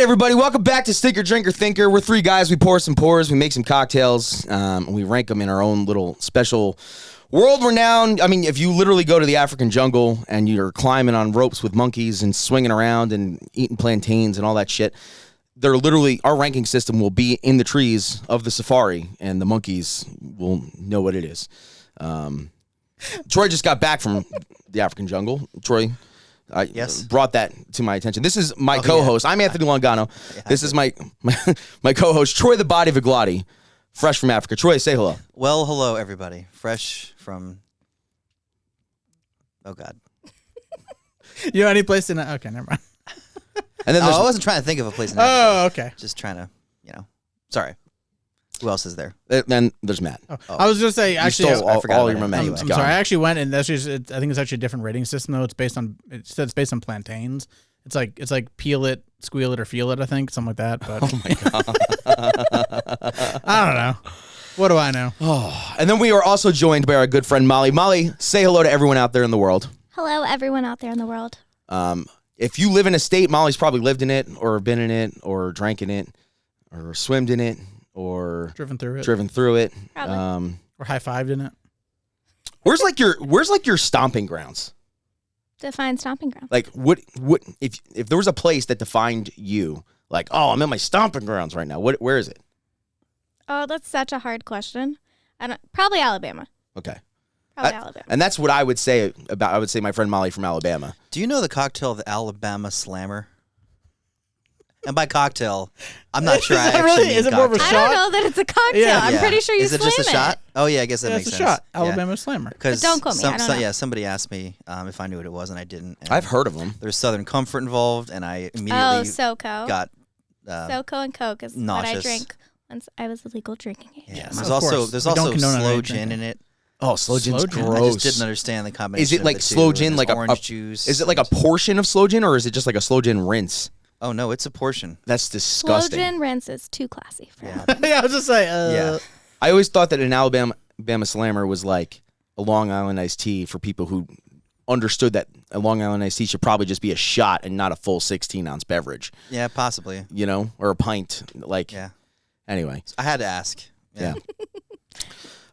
everybody, welcome back to Stinker Drinker Thinker. We're three guys. We pour some pours, we make some cocktails, and we rank them in our own little special world-renowned. I mean, if you literally go to the African jungle and you're climbing on ropes with monkeys and swinging around and eating plantains and all that shit, they're literally, our ranking system will be in the trees of the safari, and the monkeys will know what it is. Troy just got back from the African jungle. Troy, brought that to my attention. This is my co-host. I'm Anthony Longano. This is my co-host, Troy the Body Viglotti, fresh from Africa. Troy, say hello. Well, hello, everybody. Fresh from... Oh, God. You know any place in... Okay, never mind. And then I wasn't trying to think of a place in Africa. Oh, okay. Just trying to, Sorry. Who else is there? Then there's Matt. Oh. I was going to say, actually... I forgot all your momentum. I'm sorry. I actually went, and that's just... I think it's actually a different rating system, though. It's based on... It said it's based on plantains. It's like peel it, squeal it, or feel it, I think. Something like that. But oh, my God. I don't know. What do I know? Oh, and then we are also joined by our good friend Molly. Molly, say hello to everyone out there in the world. Hello, everyone out there in the world. If you live in a state, Molly's probably lived in it, or been in it, or drank in it, or swimmed in it, or driven through it. Probably. Or high-fived in it. Where's your stomping grounds? Define stomping ground. Like, what if there was a place that defined you? Like, oh, I'm in my stomping grounds right now. Where is it? Oh, that's such a hard question. Probably Alabama. Okay. Alabama. And that's what I would say my friend Molly from Alabama. Do you know the cocktail, the Alabama Slammer? And by cocktail, I'm not sure I actually mean Is it more of a cocktail. I shot? don't know that it's a cocktail. Yeah. I'm pretty sure you Is it slam just a shot? Oh, yeah, I guess that makes It's a sense. shot. Alabama Slammer. But don't quote me, I don't know. Yeah, somebody asked me if I knew what it was, and I didn't. And I've heard of them. there's Southern Comfort involved, and I immediately SoCo. got... SoCo and Coke is nauseous. what I drank once I was illegal drinking age. Yeah, Yes, there's of course. there's We don't also condone slow any gin drinking. in it. Oh, slow gin's Slow gin? gross. I just didn't understand the combination. Is it like of the slow two, gin, and like there's a orange juice? Is it like a portion of slow gin, or is it just like a slow gin rinse? Oh no, it's a portion. That's disgusting. Slow gin rinse is too classy for Yeah. Alabama. Yeah, I was just saying. Yeah. I always thought that an Alabama Slammer was like a Long Island iced tea for people who understood that a Long Island iced tea should probably just be a shot and not a full 16-ounce beverage. Yeah, possibly. You know, or a pint. Like, Yeah. Anyway. I had to ask. Yeah.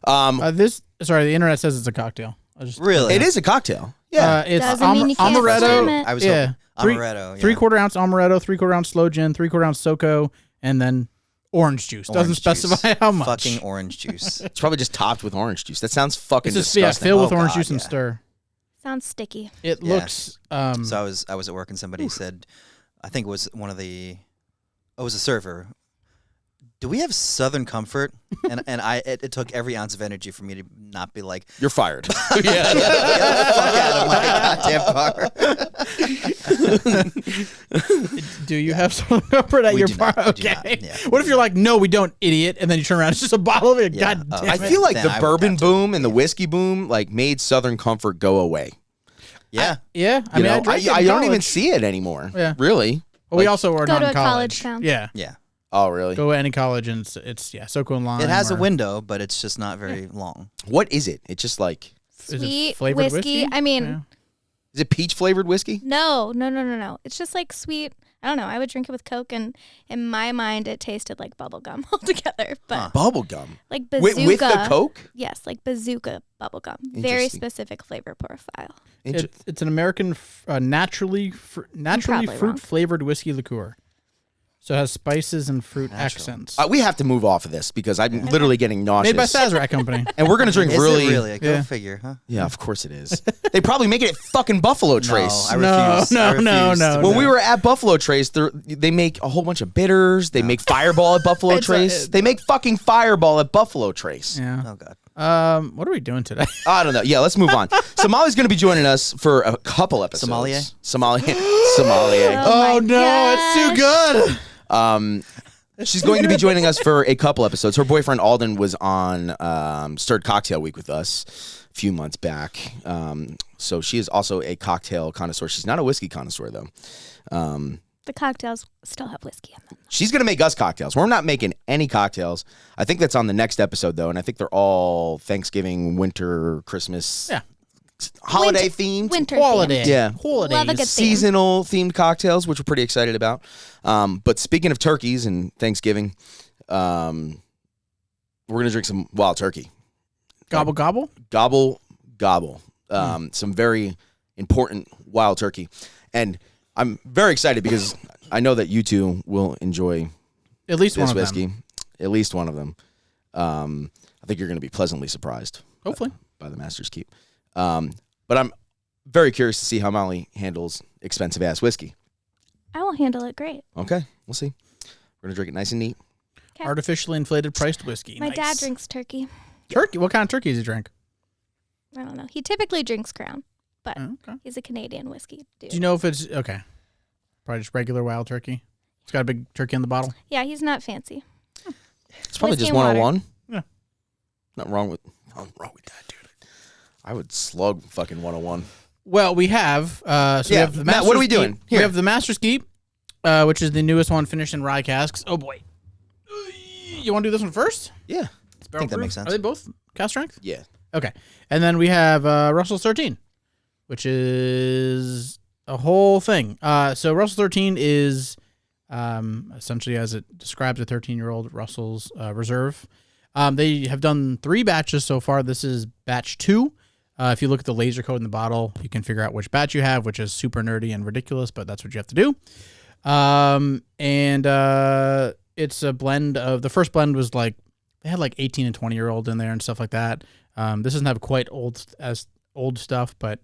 The internet says it's a cocktail. Really? It is a cocktail. Yeah. It's Doesn't mean you can't amaretto. slam it. I was Yeah. hoping. Amaretto. Yeah. 3/4 ounce amaretto, 3/4 ounce slow gin, 3/4 ounce SoCo, and then orange juice. Doesn't Orange specify juice. how much. Fucking orange juice. It's probably just topped with orange juice. That sounds fucking It's just disgusting. fill with Oh, orange God, juice and yeah. stir. Sounds sticky. It Yeah. looks. So I was at work and somebody said, I think it was it was a server. Do we have Southern Comfort? and it took every ounce of energy for me to not be like, You're fired. get the fuck out of my goddamn bar. Do you have Southern Comfort at We your do bar? not. We do Okay. not. Yeah. What if you're like, no, we don't, idiot, and then you turn around, it's just a bottle of it. Yeah. God Oh. damn I it. feel like Then the I would bourbon have to. boom and the whiskey boom like made Southern Comfort go away. Yeah. Yeah, I You mean, know, drank it in I don't even college. see it anymore. Yeah. Really? Well, we also are Go not to in a college town. Yeah. Yeah. Oh, really? Go to any college and it's SoCo and lime. It has a or- window, but it's just not very long. What is it? It's just like, Is it Sweet flavored whiskey. I mean, is it peach flavored whiskey? no. It's just like sweet. I don't know. I would drink it with Coke, and in my mind, it tasted like bubble gum altogether. But Bubble gum. like bazooka. With the Coke? Yes, like bazooka bubble gum. Very Interesting. specific flavor profile. It's an American naturally probably fruit wrong. flavored whiskey liqueur. So it has spices and fruit Natural. accents. We have to move off of this because I'm literally getting nauseous. Made by Sazerac Company. And we're going to drink Is really... it really? Go Yeah. figure, huh? Yeah, of course it is. They probably make it at fucking Buffalo Trace. No, I No, refuse. no, I refuse no, to no, do When that. we were at Buffalo Trace, they make a whole bunch of bitters. They make Fireball at Buffalo Trace. They make fucking Fireball at Buffalo Trace. Yeah. Oh, God. What are we doing today? I don't know. Yeah, let's move on. So Molly's going to be joining us for a couple episodes. Somalia. Oh, my no, it's too good. She's going to be joining us for a couple episodes. Her boyfriend Alden was on Stirred Cocktail Week with us a few months back. So she is also a cocktail connoisseur. She's not a whiskey connoisseur, though. The cocktails still have whiskey in them. She's going to make us cocktails. We're not making any cocktails. I think that's on the next episode, though, and I think they're all Thanksgiving, winter, Christmas holiday themed, winter Holiday. themed. Yeah. Holidays. Love a good theme. seasonal themed cocktails, which we're pretty excited about. But speaking of turkeys and Thanksgiving, we're gonna drink some Wild Turkey. Gobble gobble. Gobble, gobble. Some very important Wild Turkey, and I'm very excited because I know that you two will enjoy At least one this of whiskey. them. At least one of them. I think you're going to be pleasantly surprised. Hopefully. By the Master's Keep. But I'm very curious to see how Molly handles expensive ass whiskey. I will handle it great. Okay, we'll see. We're gonna drink it nice and neat. Okay. Artificially inflated priced whiskey. My Nice. dad drinks turkey. Turkey. What kind of turkey does he drink? I don't know. He typically drinks Crown, but Oh, okay. he's a Canadian whiskey dude. Do you know if it's okay? Probably just regular wild turkey. It's got a big turkey in the bottle. Yeah, he's not fancy. It's probably Whiskey just and water. 101. Yeah. Nothing wrong with that, dude. I would slug fucking 101. Well, we have. We have the Matt, what are we Master's doing? Keep. Here. We have the Master's Keep, which is the newest one finished in rye casks. Oh boy. You want to do this one first? Yeah. It's I think that barrel makes proof. sense. Are they both cask strength? Yeah. Okay. And then we have Russell's 13, which is a whole thing. So Russell's 13 is essentially, as it describes, a 13-year-old Russell's Reserve. They have done 3 batches so far. This is batch 2. If you look at the laser code in the bottle, you can figure out which batch you have, which is super nerdy and ridiculous, but that's what you have to do. It's a blend of, the first blend was like, they had like 18 and 20-year-old in there and stuff like that. This doesn't have quite old stuff, but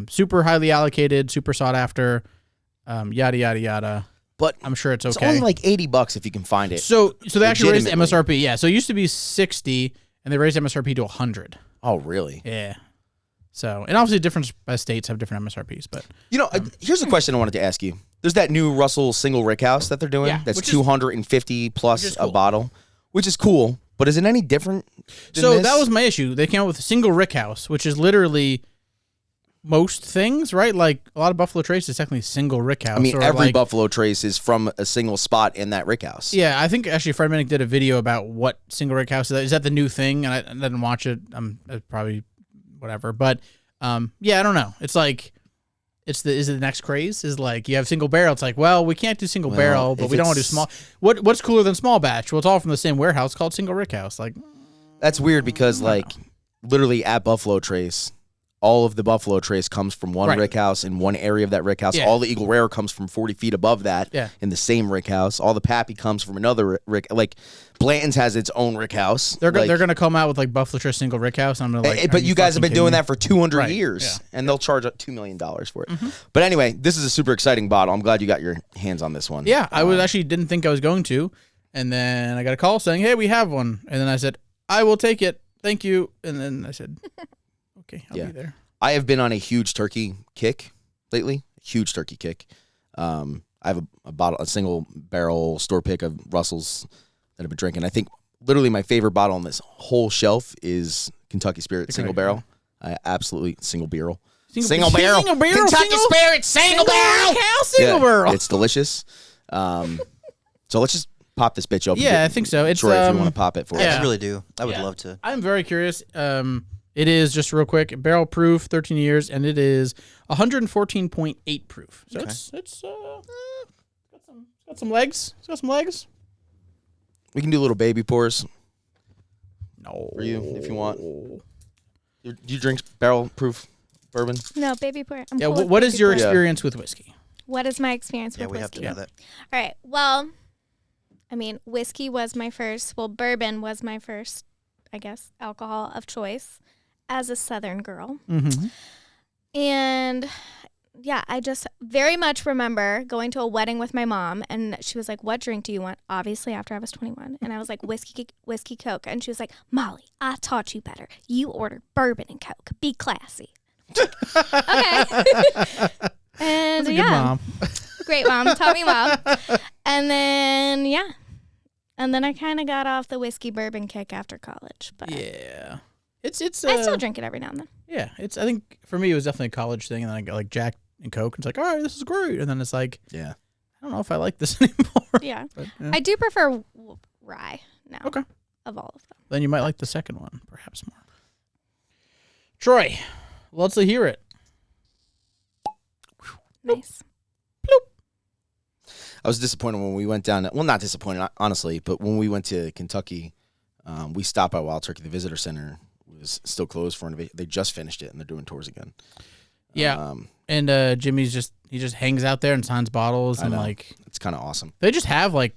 super highly allocated, super sought after, yada, yada, yada. But I'm sure it's it's okay. only like $80 if you can find it. So they actually raised the Legitimately. MSRP. Yeah, so it used to be 60, and they raised MSRP to 100. Oh, really? Yeah. So, and obviously different states have different MSRPs, but You know, here's a question I wanted to ask you. There's that new Russell single rickhouse that they're doing. Yeah, That's which is- 250 plus which is a cool. bottle, which is cool. But is it any different? Than so this? that was my issue. They came out with a single rick house, which is literally most things, right? Like a lot of Buffalo Trace is technically single rick house. I mean, or every like, Buffalo Trace is from a single spot in that rickhouse. Yeah, I think actually Fred Minnick did a video about what single rick house is. Is that the new thing? And I didn't watch it. Probably whatever. But yeah, I don't know. It's like is it the next craze? Is like you have single barrel. It's like, well, we can't do single barrel, but if we don't want to do it's- small. What's cooler than small batch? Well, it's all from the same warehouse called single rick house. Like, That's weird because, like, literally at Buffalo Trace, all of the Buffalo Trace comes from one Right. rickhouse in one area of that rickhouse. Yeah. All the Eagle Rare comes from 40 feet above that Yeah. in the same rickhouse. All the Pappy comes from another rick. Like, Blanton's has its own rickhouse. they're like, gonna come out with like Buffalo Trace single rick house. And I'm gonna like, but are you guys have been fucking doing kidding that for 200 Right, years, yeah. Mm-hmm. and they'll charge $2 million for it. But anyway, this is a super exciting bottle. I'm glad you got your hands on this one. me? Yeah, I was actually didn't think I was going to, and then I got a call saying, "Hey, we have one," and then I said, "I will take it, thank you," and then I said, "Okay, I'll Yeah. be there." I have been on a huge turkey kick lately. Huge turkey kick. I have a single barrel store pick of Russell's that I've been drinking. I think literally my favorite bottle on this whole shelf is Kentucky Spirit single barrel. I absolutely single barrel. Single barrel. Kentucky Spirit single barrel. Single barrel. It's delicious. So let's just pop this bitch open. Yeah, I think so. It's Troy, if you want to pop it for yeah. us. I really do. I would Yeah. love to. I'm very curious. It is just real quick, barrel proof, 13 years, and it is 114.8 proof. So Okay. it's got some legs. It's got some legs. We can do little baby pours No, for you if you want. Do you drink barrel proof bourbon? No, baby pour. I'm Yeah, cool with what is baby your pour. experience with whiskey? What is my experience Yeah, with we have to whiskey? know that. All right. Well, I mean, whiskey was my first. Well, bourbon was my first, I guess, alcohol of choice as a Southern girl. Mm-hmm. And yeah, I just very much remember going to a wedding with my mom, and she was like, "What drink do you want?" Obviously, after I was 21, and I was like, "Whiskey, Coke," and she was like, "Molly, I taught you better. You ordered bourbon and Coke. Be classy." Okay. And That's a good yeah, mom. great mom, taught me well. And then yeah, and then I kind of got off the whiskey bourbon kick after college, but Yeah, it's I still drink it every now and then. yeah. It's I think for me it was definitely a college thing, and then I got like Jack and Coke, and it's like, all right, this is great, and then it's like, Yeah. I don't know if I like this anymore. Yeah, But, yeah. I do prefer rye now. Okay. Of all of them. Then you might like the second one, perhaps more. Troy, Let's hear it. Nice. I was disappointed when we went down. Well, not disappointed, honestly, but when we went to Kentucky, we stopped by Wild Turkey. The visitor center was still closed for innovation. They just finished it, and they're doing tours again. Yeah. And Jimmy's just hangs out there and signs bottles and like it's kind of awesome. They just have like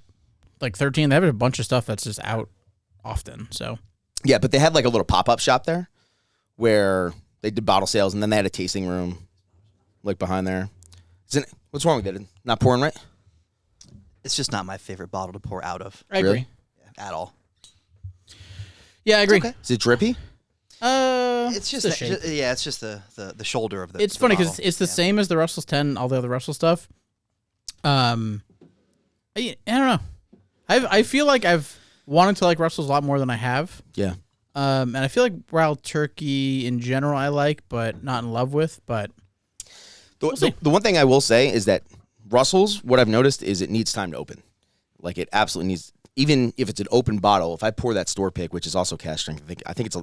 13. They have a bunch of stuff that's just out often. So yeah, but they had like a little pop-up shop there where they did bottle sales, and then they had a tasting room like behind there. What's wrong with it? Not pouring right? It's just not my favorite bottle to pour out of. I agree. Really? At all. Yeah, I agree. Okay. Is it drippy? It's just the shape. it's just the shoulder of the. It's the funny bottle. because it's the same as the Russell's 10, all the other Russell stuff. I don't know. I feel like I've wanted to like Russell's a lot more than I have. Yeah. And I feel like Wild Turkey in general I like, but not in love with. But The one thing I will say is that Russell's, what I've noticed is it needs time to open. Like it absolutely needs, even if it's an open bottle, if I pour that store pick, which is also cask strength, I think it's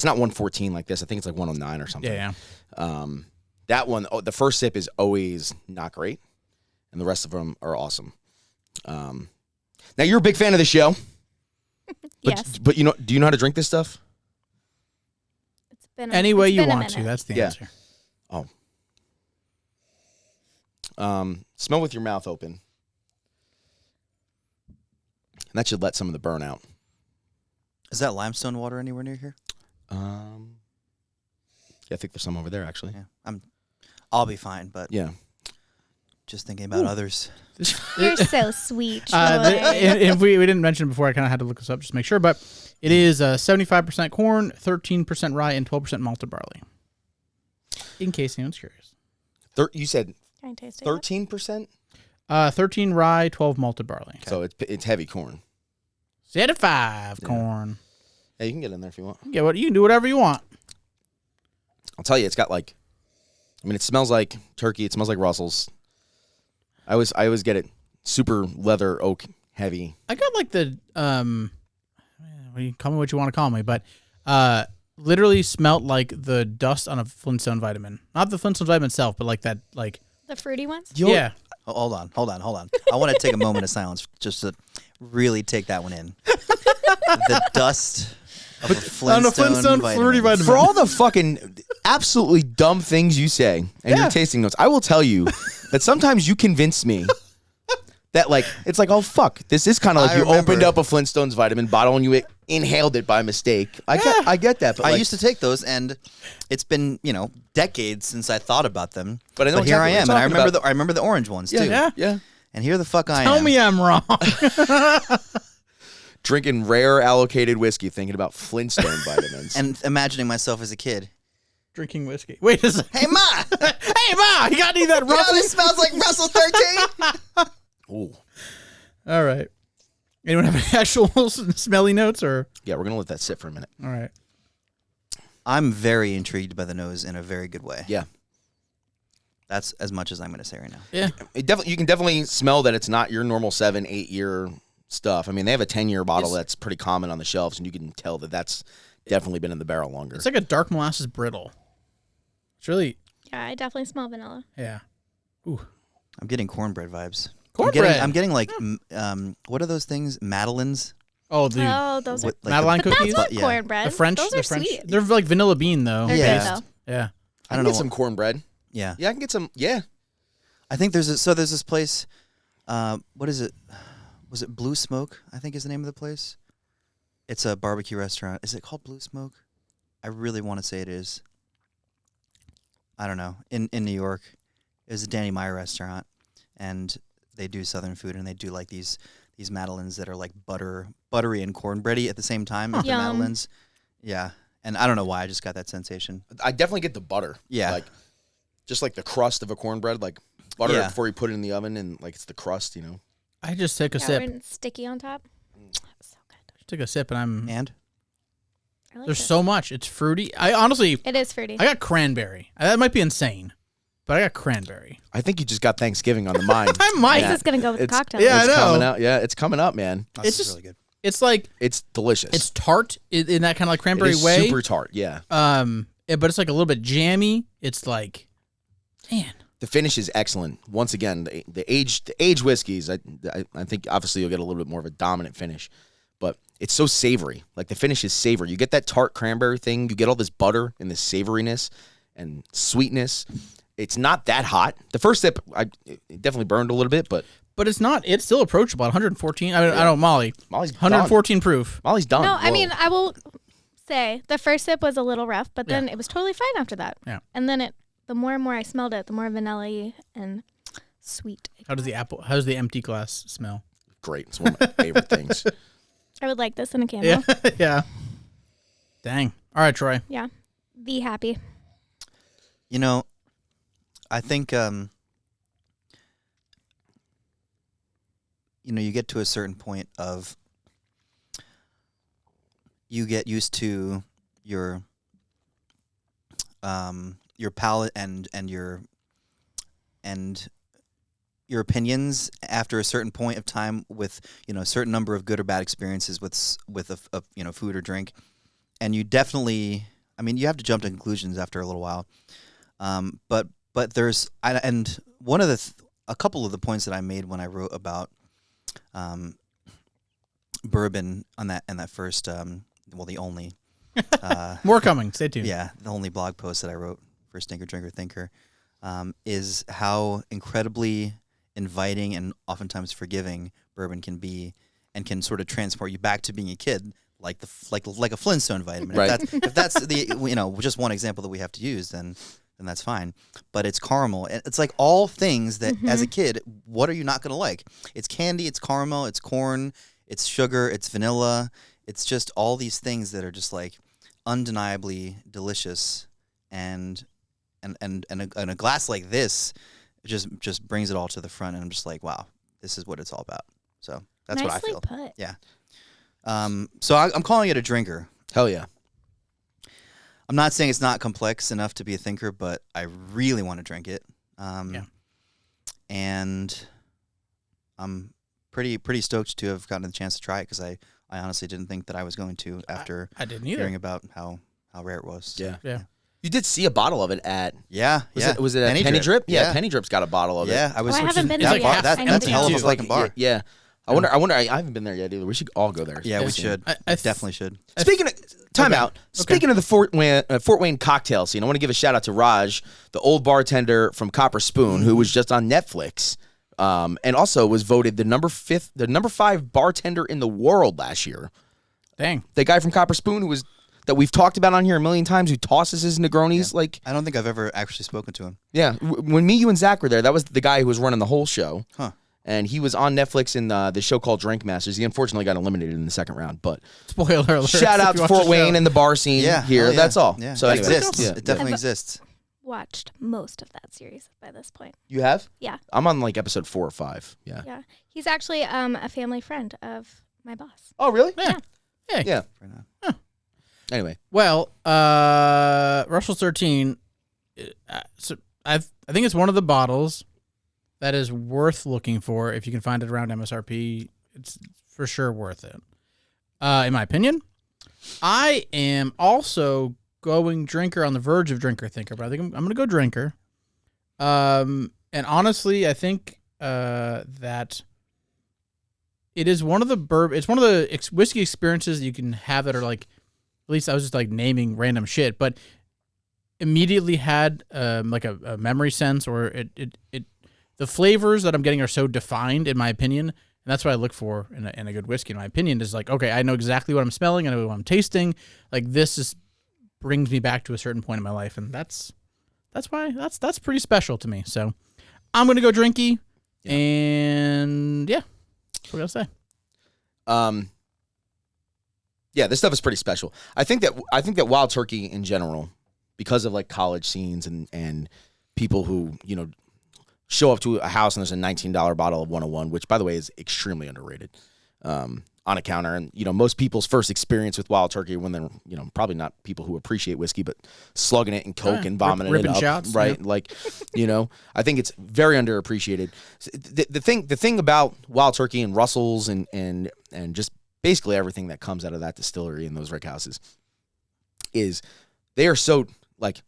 not 114 like this. I think it's like 109 or something. yeah. That one, the first sip is always not great, and the rest of them are awesome. Now you're a big fan of the show. Yes. But do you know how to drink this stuff? It's been Any way it's you been a want to. minute. That's the Yeah. answer. Smell with your mouth open. And that should let some of the burn out. Is that limestone water anywhere near here? Yeah, I think there's some over there actually. Yeah, I'll be fine, but Yeah. just thinking about others. You're so sweet, Troy. If we didn't mention it before, I kind of had to look this up just to make sure. But it is 75% corn, 13% rye, and 12% malted barley. In case anyone's curious. You said Can I taste it? 13%? 13 rye, 12 malted barley. So it's heavy corn. 75 corn. Hey, you can get in there if you want. You can do whatever you want. I'll tell you, it's got like, it smells like turkey. It smells like Russell's. I always get it super leather oak heavy. I got like the call me what you want to call me, but literally smelt like the dust on a Flintstone vitamin. Not the Flintstone vitamin itself, but like that The fruity ones? yeah. Oh, hold on. I want to take a moment of silence just to really take that one in. The dust of a Flintstone fruity vitamin. For all the fucking absolutely dumb things you say and your tasting notes, I will tell you that sometimes you convince me that like it's like, oh fuck, this is kind of like I you remember. opened up a Flintstones vitamin bottle and you inhaled it by mistake. I get that, but I like, used to take those, and it's been decades since I thought about them. But I know here I exactly am, what and you're talking about. I remember the orange ones too. yeah. And here the fuck I am. Tell me I'm wrong. Drinking rare allocated whiskey, thinking about Flintstone vitamins. and imagining myself as a kid. Drinking whiskey. Wait a second. Hey ma, Hey, Ma, you got any of that you know Russell? this smells like Russell 13. Ooh. All right. Anyone have any actual smelly notes or? Yeah, we're gonna let that sit for a minute. All right. I'm very intrigued by the nose in a very good way. Yeah. That's as much as I'm going to say right now. Yeah. You can definitely smell that it's not your normal 7-8 year stuff. I mean, they have a 10-year bottle that's pretty common on the shelves, and you can tell that that's definitely been in the barrel longer. It's like a dark molasses brittle. It's really, Yeah, I definitely smell vanilla. yeah. Ooh. I'm getting cornbread vibes. Cornbread. I'm getting like, what are those things? Madeleines? Oh, the Oh, those are. What, like Madeline But cookies? that's not Yeah. cornbread. The French. Those the are French. sweet. They're like vanilla bean though. They're Yeah. good, Based. though. Yeah. I I can don't get know. some cornbread. Yeah. Yeah, I can get some. Yeah. I think there's this place. What is it? Was it Blue Smoke? I think is the name of the place. It's a barbecue restaurant. Is it called Blue Smoke? I really want to say it is. I don't know. In New York, it was a Danny Meyer restaurant, and they do Southern food, and they do like these madeleines that are like buttery and cornbready at the same time as the Yum. madeleines. Yeah, and I don't know why I just got that sensation. I definitely get the butter. Yeah. Like, just like the crust of a cornbread, like butter Yeah. before you put it in the oven, and like it's the crust, I just took a Yeah, sip. when it's sticky on top. So good. Took a sip and I'm. And I like There's it. so much. It's fruity. I honestly, It is fruity. I got cranberry. That might be insane, but I got cranberry. I think you just got Thanksgiving on the mind. I might. This is gonna go with the It's- cocktail. Yeah, I It's know. coming out. Yeah, it's coming up, man. this It's is just- really good. It's like It's delicious. it's tart in that kind of like It cranberry is way. super tart. Yeah. but it's like a little bit jammy. It's like, man. The finish is excellent. Once again, the aged whiskeys, I think obviously you'll get a little bit more of a dominant finish, but it's so savory. Like the finish is savory. You get that tart cranberry thing. You get all this butter and this savoriness and sweetness. It's not that hot. The first sip, it definitely burned a little bit, but it's not. It's still approachable. 114. I don't know, Molly's 114 done. proof. Molly's done. No, I mean, I will say the first sip was a little rough, but then it was totally fine after that. Yeah. And then the more and more I smelled it, the more vanilla-y and sweet. How does the empty glass smell? Great. It's one of my favorite things. I would like this in a candle. Yeah. Dang. All right, Troy. Yeah. Be happy. You know, I think you get to a certain point of you get used to your palate and your opinions after a certain point of time with a certain number of good or bad experiences with a food or drink, and you definitely, I mean, you have to jump to conclusions after a little while, but there's and one of a couple of the points that I made when I wrote about bourbon on that first the only More coming. Stay tuned. yeah, the only blog post that I wrote for Stinker Drinker Thinker is how incredibly inviting and oftentimes forgiving bourbon can be, and can sort of transport you back to being a kid, like a Flintstone vitamin. Right. If that's the just one example that we have to use, then that's fine. But it's caramel. It's like all things that as a kid, what are you not going to like? It's candy, it's caramel, it's corn, it's sugar, it's vanilla. It's just all these things that are just like undeniably delicious, and a glass like this just brings it all to the front, and I'm just like, wow, this is what it's all about. So that's what I feel. Put. Yeah. So I'm calling it a drinker. Hell yeah. I'm not saying it's not complex enough to be a thinker, but I really want to drink it. And I'm pretty stoked to have gotten the chance to try it, because I honestly didn't think that I was going to after I didn't either. hearing about how rare it was. Yeah. Yeah. You did see a bottle of it at was it at Penny Penny Drip? Drip? Yeah, Penny Drip's got a bottle of it. Yeah, I was. I haven't been there that yet. bar, that's I need that's to a hell of a go. fucking bar. Yeah. I wonder. I haven't been there yet either. We should all go there. Yeah, we should. I Definitely should. Speaking of time Okay. out. Speaking of the Fort Wayne cocktail scene, I want to give a shout out to Raj, the old bartender from Copper Spoon, who was just on Netflix, and also was voted the number 5 bartender in the world last year. Dang. The guy from Copper Spoon that we've talked about on here a million times, who tosses his Negronis like. I don't think I've ever actually spoken to him. Yeah, when me, you, and Zach were there, that was the guy who was running the whole show. Huh. And he was on Netflix in the show called Drink Masters. He unfortunately got eliminated in the second round. But Spoiler alert. shout out if you to watch Fort the Wayne show. and the bar scene here. hell yeah. That's all. Yeah. So it anyway, exists. yeah. It definitely I've- exists. Watched most of that series by this point. You have? Yeah. I'm on like episode 4 or 5. Yeah. Yeah. He's actually a family friend of my boss. Oh, really? Yeah. Hey. Yeah. Right now. Anyway. Well, Russell's 13. So I think it's one of the bottles that is worth looking for. If you can find it around MSRP, it's for sure worth it. In my opinion, I am also going drinker, on the verge of drinker thinker, but I think I'm going to go drinker. And honestly, I think that it is one of the it's one of the whiskey experiences that you can have that are like, at least I was just like naming random shit, but immediately had like a memory sense, or it the flavors that I'm getting are so defined, in my opinion, and that's what I look for in a good whiskey. In my opinion, is like, okay, I know exactly what I'm smelling, I know what I'm tasting. Like this brings me back to a certain point in my life, and that's why that's pretty special to me. So I'm gonna go drinky, and yeah, that's what I gotta say. Yeah, this stuff is pretty special. I think that Wild Turkey in general, because of like college scenes and people who, show up to a house and there's a $19 bottle of 101, which by the way is extremely underrated, on a counter. And, most people's first experience with Wild Turkey when they're, probably not people who appreciate whiskey, but slugging it and Coke and vomiting ripping it up. shots, right. yeah. Like, I think it's very underappreciated. The thing about Wild Turkey and Russell's and just basically everything that comes out of that distillery and those rick houses is they are so like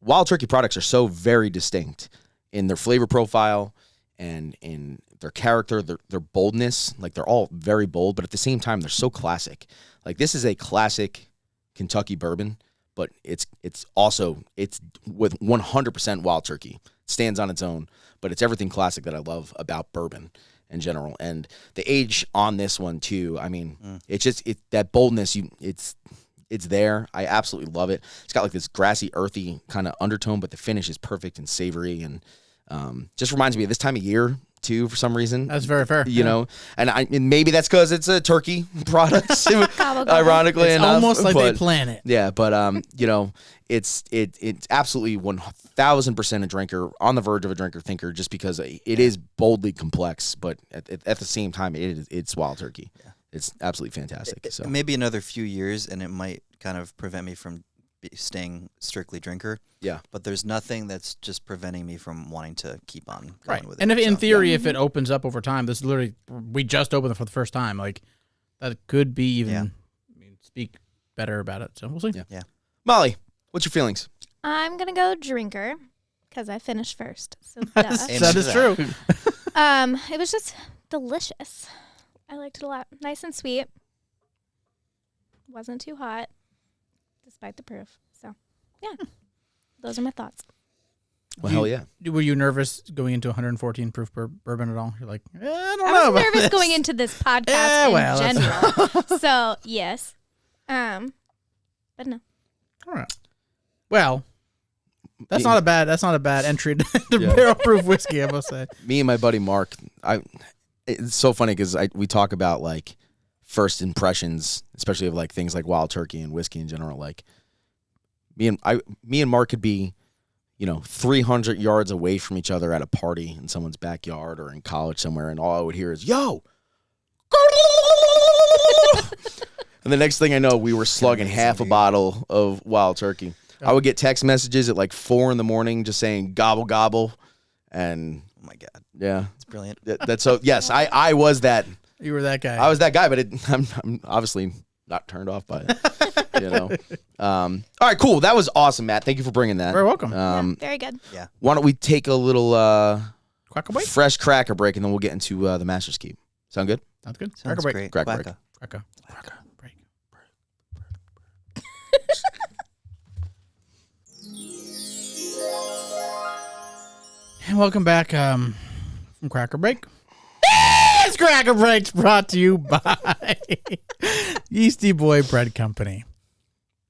Wild Turkey products are so very distinct in their flavor profile and in their character, their boldness. Like they're all very bold, but at the same time, they're so classic. Like this is a classic Kentucky bourbon, but it's with 100% Wild Turkey. It stands on its own, but it's everything classic that I love about bourbon in general. And the age on this one too, I mean, it's just that boldness, it's there. I absolutely love it. It's got like this grassy, earthy kind of undertone, but the finish is perfect and savory, and just reminds me of this time of year too, for some reason. That's very fair. You know, and maybe that's because it's a turkey product, Gobble, gobble. ironically It's enough. almost like they but- plan it. Yeah, but you know, it's absolutely 1,000% a drinker, on the verge of a drinker thinker, just because it is boldly complex, but at the same time, it's Wild Turkey. Yeah. It's absolutely fantastic. So Maybe another few years, and it might kind of prevent me from staying strictly drinker. yeah, But there's nothing that's just preventing me from wanting to keep on going Right. with it. And if, in So, theory, if it opens up over time, this is literally, we just opened it for the first time. Like, that could be even, Yeah. I mean, speak better about it. So we'll see. Yeah. Molly, what's your feelings? I'm gonna go drinker because I finished first. So That is, duh. Amen that to is that. true. It was just delicious. I liked it a lot. Nice and sweet. Wasn't too hot, despite the proof. So, yeah, those are my thoughts. Well, hell yeah. Were you nervous going into 114 proof bourbon at all? You're like, I don't know. I was about nervous this. going into this podcast Yeah, well, in that's- general. So yes, but no. All right. Well, that's not a bad entry to Yeah. barrel proof whiskey, I must say. Me and my buddy Mark, it's so funny because we talk about like first impressions, especially of like things like Wild Turkey and whiskey in general. Like me and Mark could be, 300 yards away from each other at a party in someone's backyard or in college somewhere, and all I would hear is "Yo." And the next thing I know, we were slugging half a bottle of Wild Turkey. I would get text messages at like 4 a.m. just saying "gobble gobble," and Oh my God, yeah, it's brilliant. that's so. Yes, I was that. You were that guy. I was that guy, but I'm obviously not turned off by it. All right, cool. That was awesome, Matt. Thank you for bringing that. Very welcome. Yeah, very good. Why don't we take a little Quacker break? fresh cracker break, and then we'll get into the Master's Keep. Sound good? Sounds good. Sounds Cracker break. great. Crack break. Quacka. Cracker break. And welcome back from Cracker Break. This Cracker Break's brought to you by Yeasty Boy Bread Company.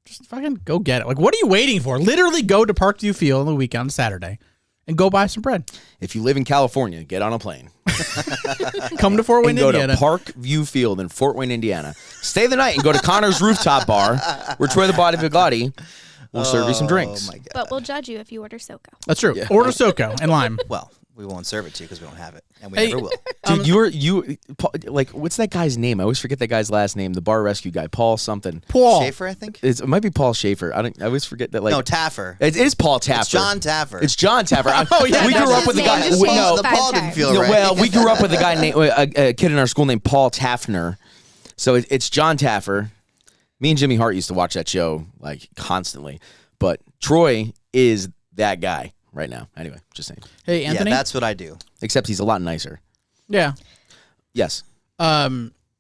Just fucking go get it. Like, what are you waiting for? Literally go to Parkview Field on the weekend on Saturday and go buy some bread. If you live in California, get on a plane Come to Fort Wayne, and go Indiana. to Parkview Field in Fort Wayne, Indiana. Stay the night and go to Connor's Rooftop Bar, where Troy the Body Bigotti will serve you some drinks. Oh my God. But we'll judge you if you order SoCo. That's true. Yeah. Order SoCo and lime. Well, we won't serve it to you because we don't have it, and we Hey, never will. Dude, like, what's that guy's name? I always forget that guy's last name. The bar rescue guy, Paul something. Paul. Schaefer, I think. It might be Paul Schaefer. I always forget that. Like, No, Taffer. it is Paul Taffer. It's John Taffer. It's John Taffer. Oh, yeah, we that's grew up his with the name. guy. Just we- change no, the five Paul didn't times. feel no, right. well, we grew up with a guy named a kid in our school named Paul Taffner. So it's John Taffer. Me and Jimmy Hart used to watch that show like constantly, but Troy is that guy right now. Anyway, just saying. Hey, Anthony. Yeah, that's what I do. Except he's a lot nicer. Yeah. Yes, I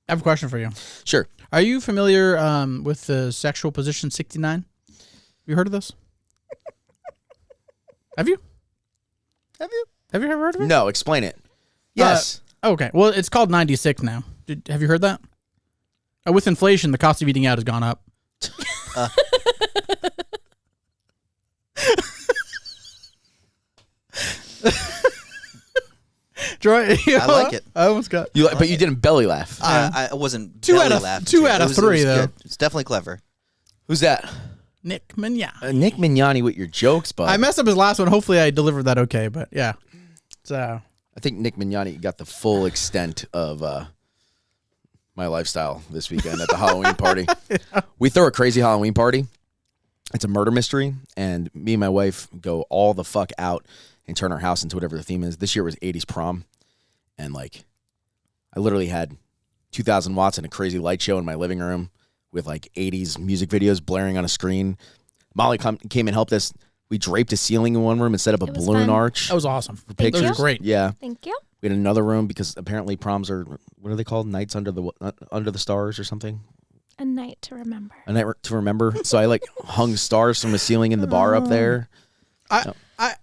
have a question for you. sure. Are you familiar with the sexual position 69? You heard of this? Have you? Have you? Have you ever heard of it? No, explain it. Yes. Okay. Well, it's called 96 now. Have you heard that? With inflation, the cost of eating out has gone up. Troy, I like it. I almost got But you didn't belly laugh. I wasn't Two belly out of- laughing two to it. out of It was three, though. good. It's definitely clever. Who's that? Nick Mignogna. Nick Mignogni with your jokes, bud. I messed up his last one. Hopefully, I delivered that okay. But yeah, so I think Nick Mignogni got the full extent of my lifestyle this weekend at the Halloween party. We throw a crazy Halloween party. It's a murder mystery, and me and my wife go all the fuck out and turn our house into whatever the theme is. This year was 80s prom, and like I literally had 2,000 watts and a crazy light show in my living room with like 80s music videos blaring on a screen. Molly came and helped us. We draped a ceiling in one room and set up a It was balloon fun. arch. That was awesome. for Thank pictures. Those are great. Yeah. Thank you. We had another room because apparently proms are, what are they called? Nights under the stars or something? A night to remember. A night to remember. So I like hung stars from the ceiling in the bar up there. I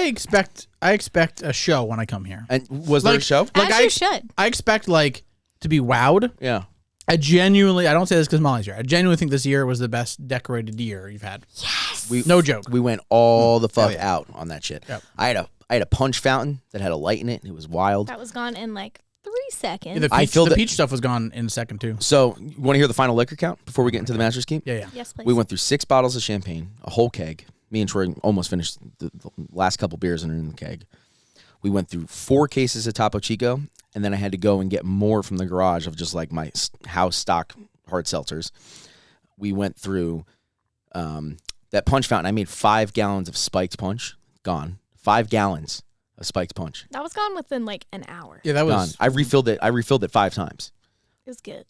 expect a show when I come here. And was there a show? Like As you should. I expect to be wowed. Yeah. I don't say this because Molly's here. I genuinely think this year was the best decorated year you've had. Yes. No joke. We went all the fuck Oh, yeah. out on that shit. Yep. I had a punch fountain that had a light in it, and it was wild. That was gone in like 3 seconds. The I peach, filled the it- peach stuff was gone in a second too. So, you want to hear the final liquor count before we get into the Master's Keep? Yeah. Yes, please. We went through 6 bottles of champagne, a whole keg. Me and Troy almost finished the last couple beers in the keg. We went through 4 cases of Topo Chico, and then I had to go and get more from the garage of just like my house stock hard seltzers. We went through that punch fountain. I made 5 gallons of spiked punch. Gone. 5 gallons of spiked punch. That was gone within like an hour. Yeah, that Gone. was. I refilled it 5 times. It was good.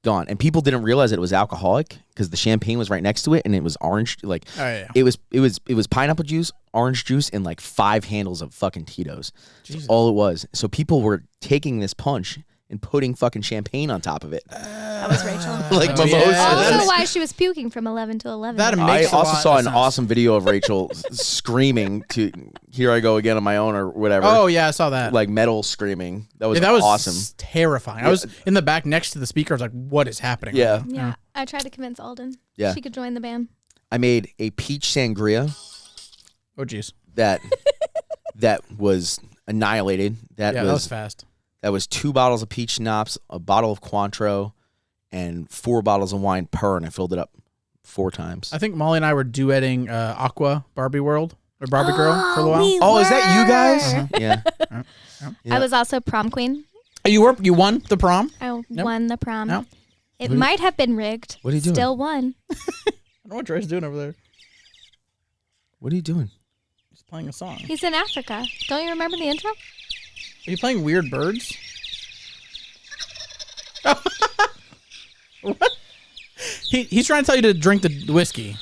Gone. And people didn't realize that it was alcoholic because the champagne was right next to it and it was orange. Like Oh, yeah. it was pineapple juice, orange juice, and like 5 handles of fucking Tito's. Jesus. That's all it was. So people were taking this punch and putting fucking champagne on top of it. That was Rachel. Like Oh, mimosas. yeah. Also, That's- why she was puking from 11 to 11. That I makes a also lot saw of an sense. awesome video of Rachel screaming to "Here I Go Again" on my own or whatever. Oh yeah, I saw that. Like metal screaming. That was, Yeah, that was awesome. terrifying. I was in the back next to the speaker. I was like, "What is happening?" Yeah. Yeah. I tried to convince Alden. Yeah. She could join the band. I made a peach sangria Oh jeez. that was annihilated. Yeah, that was fast. That was 2 bottles of peach schnapps, a bottle of Cointreau, and 4 bottles of wine per, and I filled it up 4 times. I think Molly and I were duetting Aqua Barbie World or Barbie Girl for a while. Oh, is that you guys? were. Yeah. Yeah. I was also prom queen. You won the prom. I Nope. won the prom. Nope. It might have been rigged. What are you doing? Still won. I don't know what Trey's doing over there. What are you doing? He's playing a song. He's in Africa. Don't you remember the intro? Are you playing Weird Birds? What? He's trying to tell you to drink the whiskey.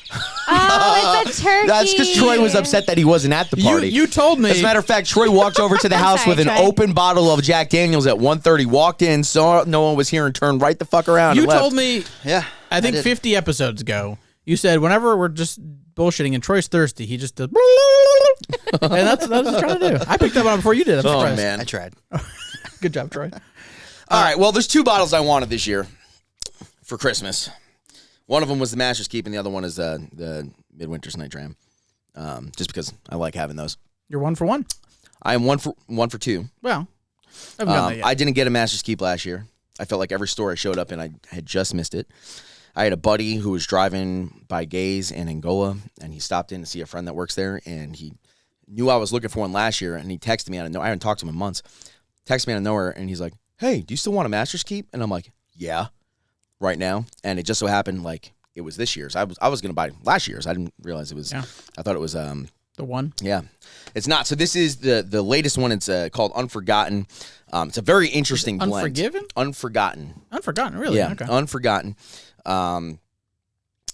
Oh, it's a turkey. That's because Troy was upset that he wasn't at the party. You told me. As a matter of fact, Troy walked over to the I'm house sorry, with an Troy. open bottle of Jack Daniels at 1:30. Walked in, saw no one was here, and turned right the fuck around. You and left. told me. Yeah. I think did. 50 episodes ago. You said whenever we're just bullshitting and Troy's thirsty, he just does. And that's what he's trying to do. I picked up on it before you did. I'm Oh surprised. man! I tried. Good job, Troy. All right. Well, there's 2 bottles I wanted this year for Christmas. One of them was the Master's Keep, and the other one is the Midwinter's Night Dram. Just because I like having those. You're 1 for 1. I am one for 2. Well, I haven't done that yet. I didn't get a Master's Keep last year. I felt like every store I showed up in, I had just missed it. I had a buddy who was driving by Gaze in Angola, and he stopped in to see a friend that works there, and he knew I was looking for one last year, and he texted me out of nowhere. I haven't talked to him in months. Texted me out of nowhere, and he's like, "Hey, do you still want a Master's Keep?" And I'm like, "Yeah, right now." And it just so happened like it was this year's. I was gonna buy last year's. I didn't realize it was. Yeah. I thought it was. The one. Yeah, it's not. So this is the latest one. It's called Unforgotten. It's a very interesting blend. Unforgiven? Unforgotten. Unforgotten, really? Yeah, Okay. Unforgotten.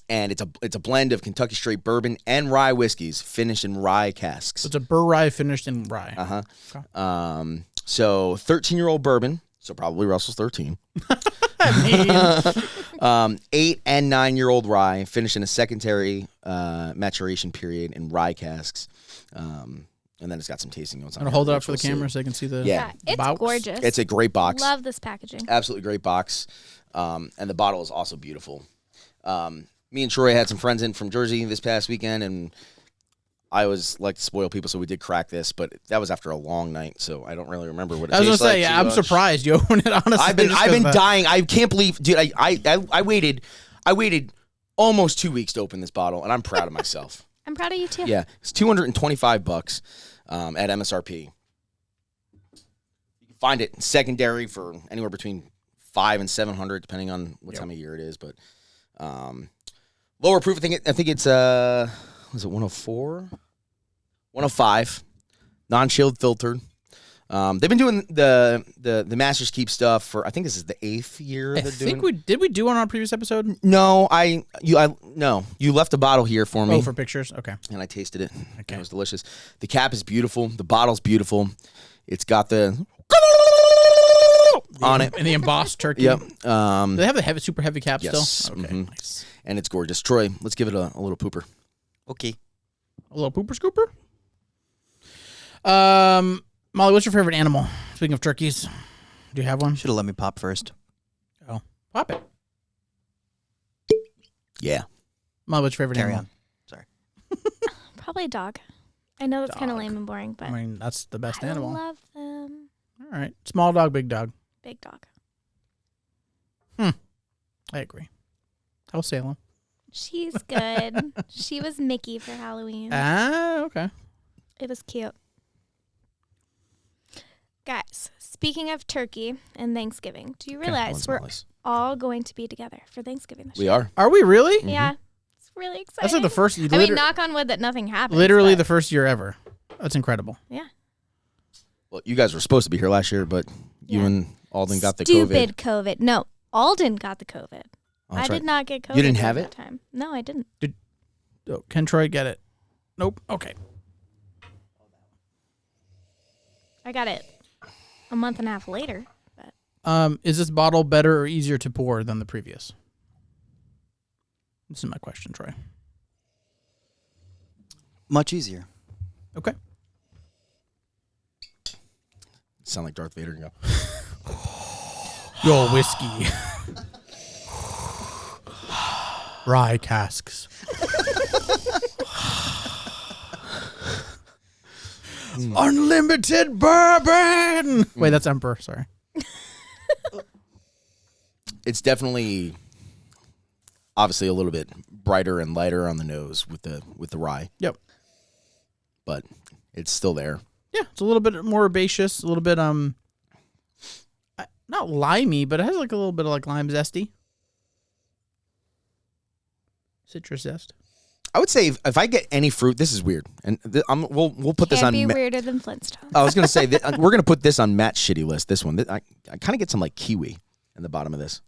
And it's a blend of Kentucky straight bourbon and rye whiskeys finished in rye casks. So it's a burr rye finished in rye. Uh-huh. Okay. So 13-year-old bourbon, so probably Russell's 13. I mean, 8 and 9-year-old rye finished in a secondary maturation period in rye casks. And then it's got some tasting notes on I'm it. going to hold it up which for the we'll camera see. so they can see the. Yeah. It's box. gorgeous. It's a great box. Love this packaging. Absolutely great box. And the bottle is also beautiful. Me and Troy had some friends in from Jersey this past weekend, and I always like to spoil people, so we did crack this, but that was after a long night, so I don't really remember what it I was tastes going to say, like yeah, too I'm much. surprised you opened it, honestly. I've been just 'cause dying. I can't believe, dude. I waited almost 2 weeks to open this bottle, and I'm proud of myself. I'm proud of you too. Yeah, it's $225 at MSRP. You can find it secondary for anywhere between $500 and $700, depending on what time of year it is. But lower proof, I think it's was it 104, 105, non-chilled filtered. They've been doing the Masters Keep stuff for, I think this is the 8th year I they're think doing. did we do one on our previous episode? No, you left a bottle here for me. Oh, for pictures. Okay. And I tasted it. Okay. It was delicious. The cap is beautiful. The bottle's beautiful. It's got the on it. And the embossed turkey. Yep. Do they have the super heavy cap Yes. still? Okay. Mhm. Nice. And it's gorgeous. Troy, let's give it a little pooper. Okay. A little pooper scooper. Molly, what's your favorite animal? Speaking of turkeys, do you have one? Should have let me pop first. Oh, pop it. Yeah. Molly, what's your favorite Carry animal? on. Sorry. Probably a dog. I know that's kind of Dog. lame and boring, but I mean, that's the best I animal. love them. All right. Small dog, big dog. Big dog. I agree. How was Salem? She's good. She was Mickey for Halloween. Ah, okay. It was cute. Guys, speaking of turkey and Thanksgiving, do you realize we're all going to be together for Thanksgiving this We year? are. Are we really? Yeah. It's really exciting. That's like the first. I mean, knock on wood that nothing happens. literally but the first year ever. That's incredible. Yeah. Well, you guys were supposed to be here last year, but you Yeah. and Alden got the Stupid COVID. COVID. No, Alden got the COVID. Oh, I that's did right. not get COVID. You didn't have during it? that time. No, I didn't. Oh, can Troy get it? Nope. Okay. I got it a month and a half later. But Is this bottle better or easier to pour than the previous? This is my question, Troy. Much easier. Okay. Sound like Darth Vader. You go. Your whiskey. Rye casks. Unlimited bourbon. Wait, that's Emperor. Sorry. It's definitely, obviously, a little bit brighter and lighter on the nose with the rye. Yep. But it's still there. Yeah, it's a little bit more herbaceous, a little bit not limey, but it has like a little bit of like lime zesty. Citrus zest. I would say if I get any fruit, this is weird, and we'll put this can't on. be weirder than Flintstones. I was gonna say we're gonna put this on Matt's shitty list. This one, I kind of get some like kiwi in the bottom of this.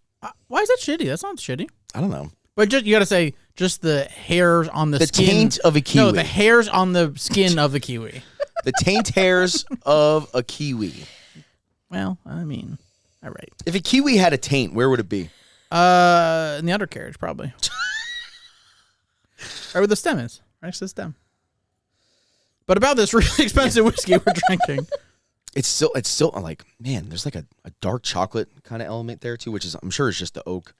Why is that shitty? That's not shitty. I don't know. But just you got to say just the hairs on the skin. Taint of a kiwi. No, the hairs on the skin of the kiwi. The taint hairs of a kiwi. Well, I mean, all right. If a kiwi had a taint, where would it be? In the undercarriage, probably. Right where the stem is. Right next to the stem. But about this really expensive whiskey we're drinking. It's still like, man, there's like a dark chocolate kind of element there too, which is I'm sure is just the oak.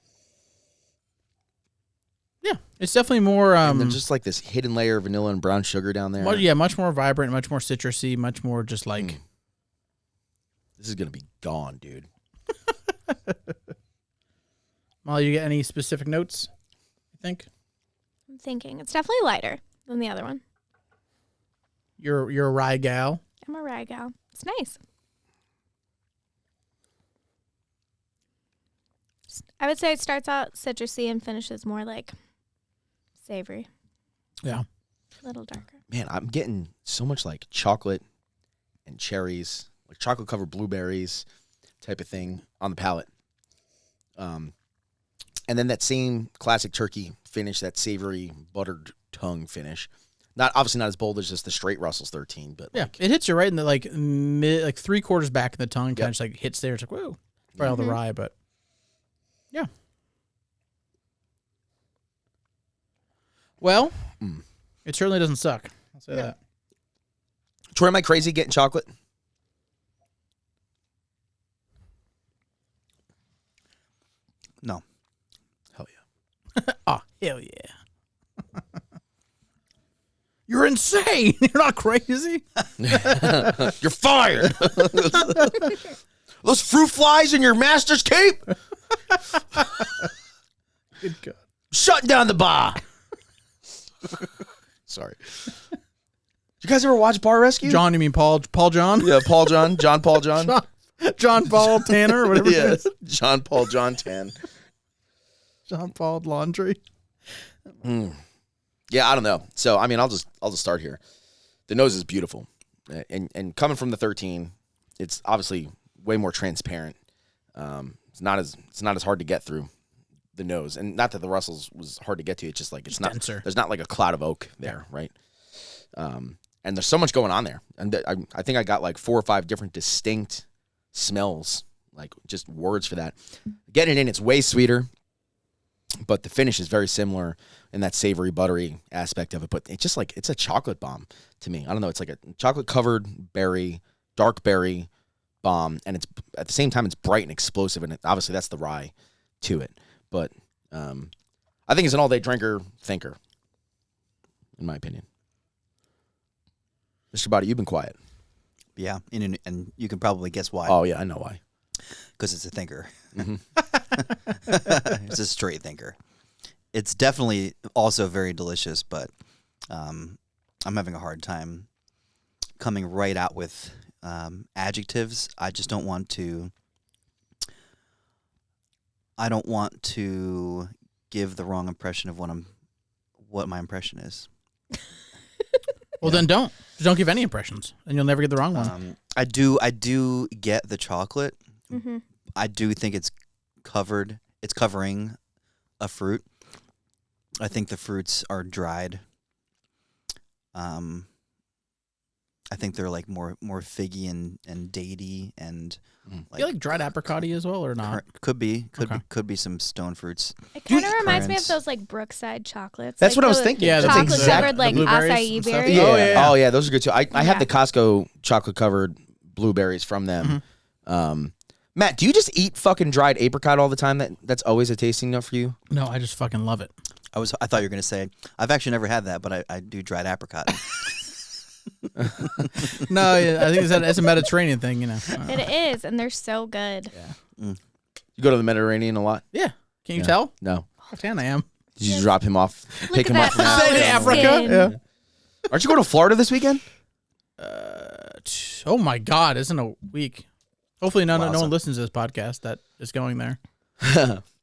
Yeah, it's definitely more. And then just like this hidden layer of vanilla and brown sugar down there. Much more vibrant, much more citrusy, much more just like. This is gonna be gone, dude. Molly, you get any specific notes? You think I'm thinking it's definitely lighter than the other one. you're a rye gal? I'm a rye gal. It's nice. I would say it starts out citrusy and finishes more like savory. Yeah. A little darker. Man, I'm getting so much like chocolate and cherries, like chocolate covered blueberries type of thing on the palate. And then that same classic turkey finish, that savory buttered tongue finish. Obviously not as bold as just the straight Russell's 13, but Yeah, it hits you right in the like mid, like 3/4 back in the tongue, kind of just like hits there. It's like whoa, probably all the rye, but yeah. Well, it certainly doesn't suck. I'll say that. Troy, am I crazy getting chocolate? No. Hell yeah. Oh, hell yeah. You're insane. You're not crazy. You're fired. Those fruit flies in your master's cape? Good God. Shutting down the bar. Sorry. You guys ever watch Bar Rescue? John, you mean Paul John? Yeah, Paul John. John Paul John. John Paul Tanner, or whatever it Yeah, is. John Paul John Tan. John Paul Laundry. Yeah, I don't know. So I mean, I'll just start here. The nose is beautiful, and coming from the 13, it's obviously way more transparent. It's not as hard to get through the nose, and not that the Russell's was hard to get to. It's just like it's not denser. There's not like a cloud of oak there, right? And there's so much going on there, and I think I got like 4 or 5 different distinct smells, like just words for that. Getting it in, it's way sweeter, but the finish is very similar in that savory, buttery aspect of it. But it's just like it's a chocolate bomb to me. I don't know. It's like a chocolate covered dark berry bomb, and it's at the same time it's bright and explosive, and obviously that's the rye to it. But I think it's an all-day drinker thinker, in my opinion. Mr. Body, you've been quiet. Yeah, and you can probably guess why. Oh yeah, I know why. Because it's a thinker. Mm-hmm. It's a straight thinker. It's definitely also very delicious, but I'm having a hard time coming right out with adjectives. I just don't want to. I don't want to give the wrong impression of what my impression is. Well, then don't. Just don't give any impressions, and you'll never get the wrong one. I do get the chocolate. Mm-hmm. I do think it's covering a fruit. I think the fruits are dried. I think they're like more figgy and datey and You like dried apricot-y as well, or not? could be some stone fruits. It kind of reminds me of currants. those like Brookside chocolates. That's like what I was those thinking. Yeah, that's chocolate exact- covered like the blueberries acai and stuff. berries. Yeah. Oh, yeah. Oh yeah, those are good too. I have Yeah. the Costco chocolate covered blueberries from them. Matt, do you just eat fucking dried apricot all the time? That's always a tasting note for you? No, I just fucking love it. I thought you were gonna say I've actually never had that, but I do dried apricot. No, yeah, I think it's a Mediterranean thing, you know. It is, and they're so good. You go to the Mediterranean a lot? Yeah. Can you Yeah. tell? No. How tan I am. Did you drop him off? Look Pick at him up that from olive Say to Africa? Africa? skin. Yeah. Aren't you going to Florida this weekend? Oh my God, isn't a week. Hopefully no Wow, one listens to this podcast that is going there.